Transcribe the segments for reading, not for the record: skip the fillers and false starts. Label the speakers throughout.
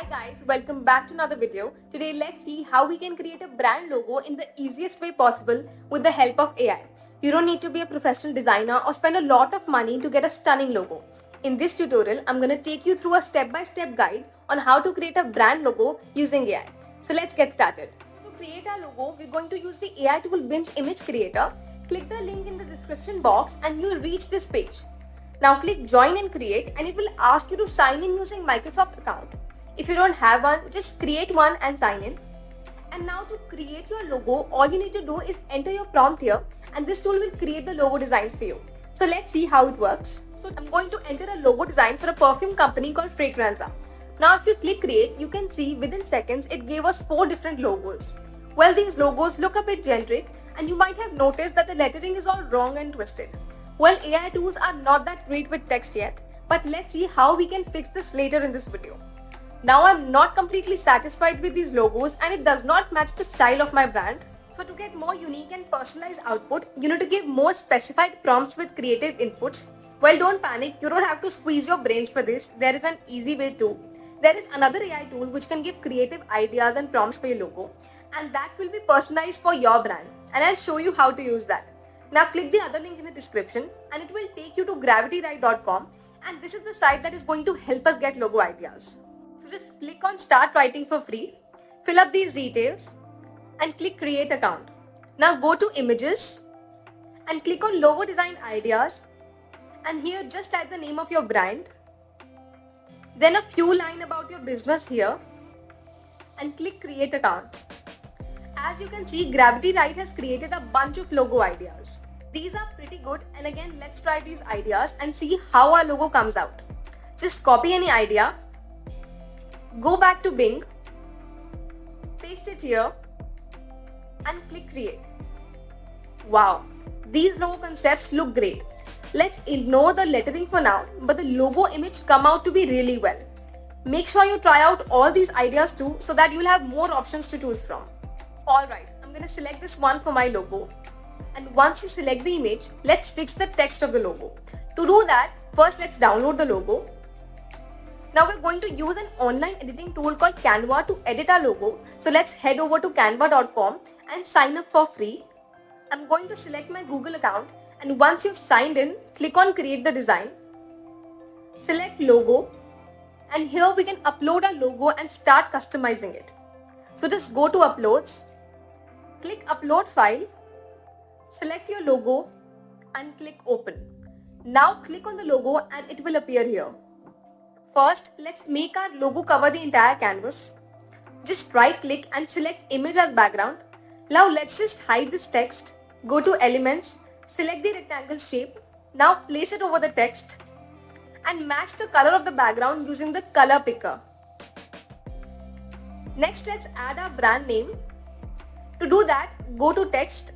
Speaker 1: Hi guys, welcome back to another video. Today let's see how we can create a brand logo in the easiest way possible with the help of AI. You don't need to be a professional designer or spend a lot of money to get a stunning logo. In this tutorial, I'm going to take you through a step-by-step guide on how to create a brand logo using AI. So let's get started. To create our logo, we're going to use the AI tool Binge Image Creator. Click the link in the description box and you'll reach this page. Now click join and create and it will ask you to sign in using Microsoft account. If you don't have one, just create one and sign in. And now to create your logo, all you need to do is enter your prompt here and this tool will create the logo designs for you. So let's see how it works. So I'm going to enter a logo design for a perfume company called Fragranza. Now if you click create, you can see within seconds it gave us 4 different logos. Well, these logos look a bit generic and you might have noticed that the lettering is all wrong and twisted. Well, AI tools are not that great with text yet, but let's see how we can fix this later in this video. Now I'm not completely satisfied with these logos and it does not match the style of my brand. So to get more unique and personalized output, you need to give more specified prompts with creative inputs. Well, don't panic, you don't have to squeeze your brains for this. There is an easy way too. There is another AI tool which can give creative ideas and prompts for your logo, and that will be personalized for your brand. And I'll show you how to use that. Now click the other link in the description and it will take you to gravitywrite.com, and this is the site that is going to help us get logo ideas. So just click on start writing for free, fill up these details and click create account. Now go to images and click on logo design ideas, and here just type the name of your brand, then a few lines about your business here and click create account. As you can see, Gravitywrite has created a bunch of logo ideas. These are pretty good, and again let's try these ideas and see how our logo comes out. Just copy any idea, go back to Bing, paste it here and click create. Wow, these logo concepts look great. Let's ignore the lettering for now, but the logo image come out to be really well. Make sure you try out all these ideas too so that you'll have more options to choose from. Alright, I'm going to select this one for my logo. And once you select the image, let's fix the text of the logo. To do that, first let's download the logo. Now we're going to use an online editing tool called Canva to edit our logo. So let's head over to canva.com and sign up for free. I'm going to select my Google account, and once you've signed in, click on create the design. Select logo, and here we can upload our logo and start customizing it. So just go to uploads, click upload file, select your logo and click open. Now click on the logo and it will appear here. First, let's make our logo cover the entire canvas. Just right click and select image as background. Now let's just hide this text. Go to elements, select the rectangle shape. Now place it over the text and match the color of the background using the color picker. Next, let's add our brand name. To do that, go to text,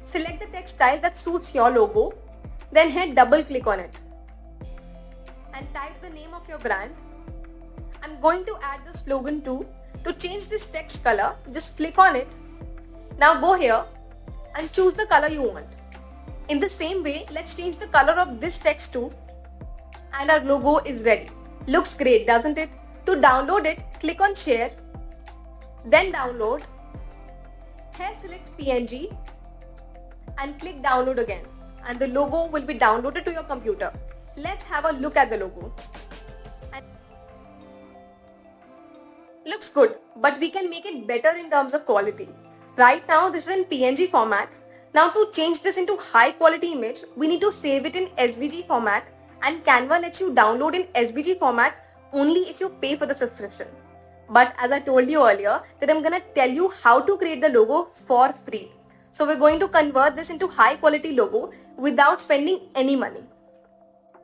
Speaker 1: select the text style that suits your logo, then hit double click on it and type the name of your brand. I'm going to add the slogan too. To change this text color, just click on it. Now go here and choose the color you want. In the same way, let's change the color of this text too, and our logo is ready. Looks great, doesn't it? To download it, click on share, then download. Here select PNG and click download again, and the logo will be downloaded to your computer. Let's have a look at the logo. Looks good, but we can make it better in terms of quality. Right now this is in PNG format. Now to change this into high quality image, we need to save it in SVG format, and Canva lets you download in SVG format only if you pay for the subscription. But as I told you earlier, that I'm gonna tell you how to create the logo for free. So we're going to convert this into high quality logo without spending any money.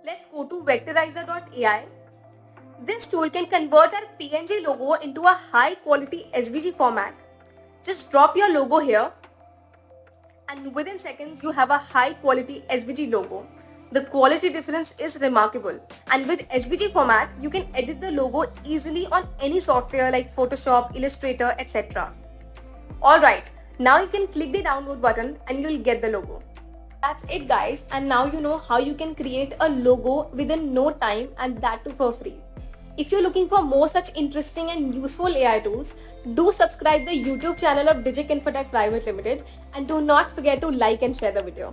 Speaker 1: Let's go to vectorizer.ai. This tool can convert our PNG logo into a high quality SVG format. Just drop your logo here and within seconds you have a high quality SVG logo. The quality difference is remarkable, and with SVG format you can edit the logo easily on any software like Photoshop, Illustrator, etc. Alright, now you can click the download button and you'll get the logo. That's it guys, and now you know how you can create a logo within no time, and that too for free. If you're looking for more such interesting and useful AI tools, do subscribe the YouTube channel of Digic Infotech Private Limited and do not forget to like and share the video.